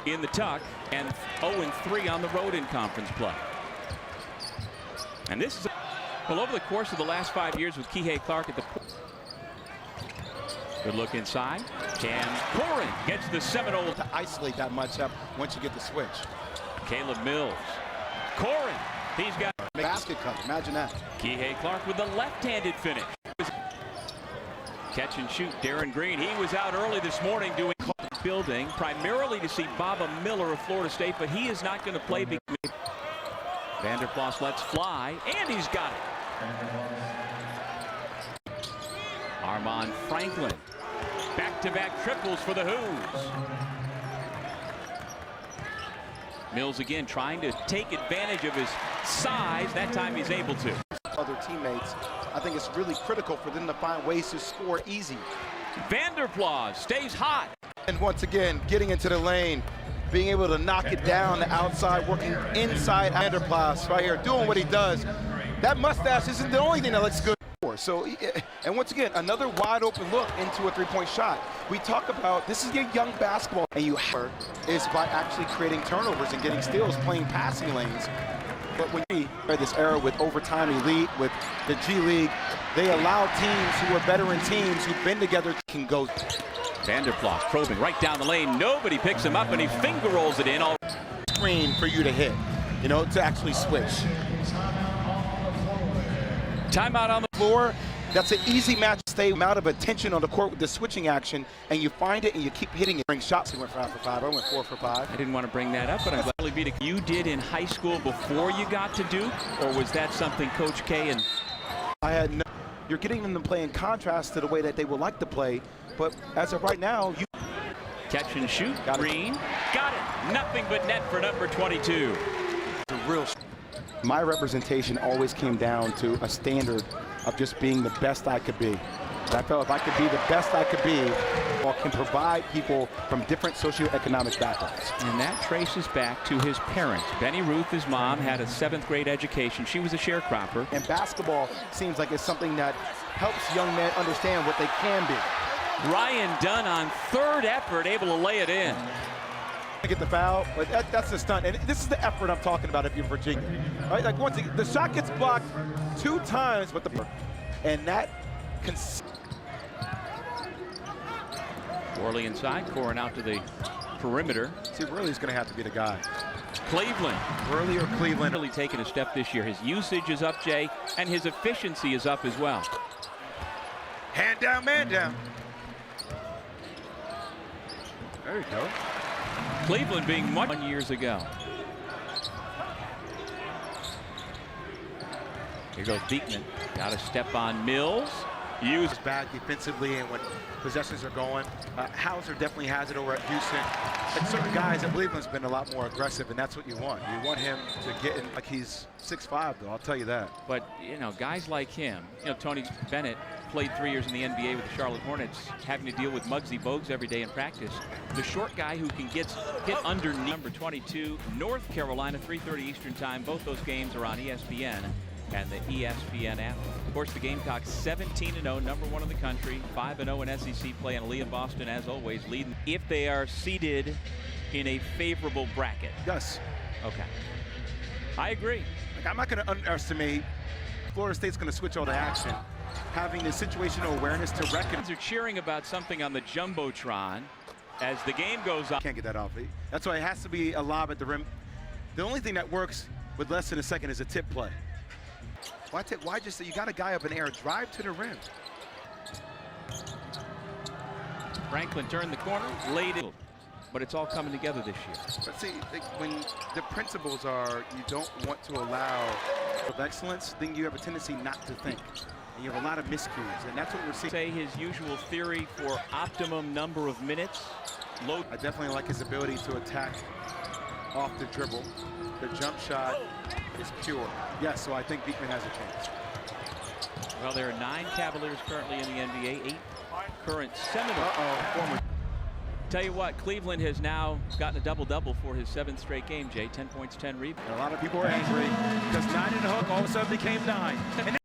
in the tuck and 0-3 on the road in conference play. And this is well over the course of the last 5 years with Kihei Clark at the good look inside. Cam Corrin gets the Seminole to isolate that matchup once you get the switch. Caleb Mills. Corrin, he's got basket cut. Imagine that. Kihei Clark with the left-handed finish. Catch and shoot. Darren Green. He was out early this morning doing building primarily to see Baba Miller of Florida State, but he is not going to play because Vanderplas lets fly, and he's got it. Armaan Franklin. Back-to-back triples for the Hoos. Mills again trying to take advantage of his size. That time he's able to. Other teammates, I think it's really critical for them to find ways to score easy. Vanderplas stays hot. And once again, getting into the lane, being able to knock it down the outside, working inside. Vanderplas right here, doing what he does. That mustache isn't the only thing that looks good. So, and once again, another wide open look into a three-point shot. We talk about this is your young basketball, and you is by actually creating turnovers and getting steals, playing passing lanes. But when we are this era with overtime elite, with the G League, they allow teams who are veteran teams who've been together can go. Vanderplas probing right down the lane. Nobody picks him up, and he finger rolls it in. All screen for you to hit, you know, to actually switch. Timeout on the floor. That's an easy match. Stay out of attention on the court with the switching action, and you find it and you keep hitting it. Bring shots. He went 5 for 5. I went 4 for 5. I didn't want to bring that up, but I'm glad beat it. You did in high school before you got to Duke, or was that something Coach K and I had no. You're getting them to play in contrast to the way that they would like to play, but as of right now, you catch and shoot. Got Green got it. Nothing but net for number 22. The real. My representation always came down to a standard of just being the best I could be. And I felt if I could be the best I could be, or can provide people from different socioeconomic backgrounds. And that traces back to his parents. Benny Ruth, his mom, had a 7th grade education. She was a sharecropper. And basketball seems like it's something that helps young men understand what they can be. Ryan Dunn on 3rd effort, able to lay it in. Get the foul, but that's the stunt, and this is the effort I'm talking about if you're Virginia. Right? Like once again, the shot gets blocked 2 times, but and that Worley inside, Corrin out to the perimeter. See, Worley's going to have to be the guy. Cleveland. Worley or Cleveland. Really taking a step this year. His usage is up, Jay, and his efficiency is up as well. Hand down, man down. There you go. Cleveland being much 1 years ago. Here goes Beekman. Got to step on Mills. Use back defensively, and when possessions are going, Hauser definitely has it over at Houston. And certain guys, I believe, has been a lot more aggressive, and that's what you want. You want him to get in like he's 6'5", though. I'll tell you that. But you know, guys like him. You know, Tony Bennett played 3 years in the NBA with the Charlotte Hornets, having to deal with Muggsy Bogues every day in practice. The short guy who can get underneath. Number 22, North Carolina, 3:30 Eastern Time. Both those games are on ESPN and the ESPN app. Of course, the Gamecocks 17-0, number 1 in the country, 5-0 in SEC play, and Aaliyah Boston, as always, leading. If they are seated in a favorable bracket. Yes. Okay. I agree. Like, I'm not going to underestimate Florida State's going to switch all the action. Having the situational awareness to reckon. They're cheering about something on the Jumbotron as the game goes on. Can't get that off. That's why it has to be a lob at the rim. The only thing that works with less than a second is a tip play. Why just say you got a guy up in the air, drive to the rim. Franklin turned the corner, laid it, but it's all coming together this year. But see, when the principles are you don't want to allow of excellence, then you have a tendency not to think. And you have a lot of miscues, and that's what we're seeing. Say his usual theory for optimum number of minutes. I definitely like his ability to attack off the dribble. The jump shot is pure. Yes, so I think Beekman has a chance. Well, there are 9 Cavaliers currently in the NBA, 8 current Seminoles. Former. Tell you what, Cleveland has now gotten a double-double for his 7th straight game, Jay. 10 points, 10 rebounds. A lot of people are angry because 9 in the hook all of a sudden became 9. And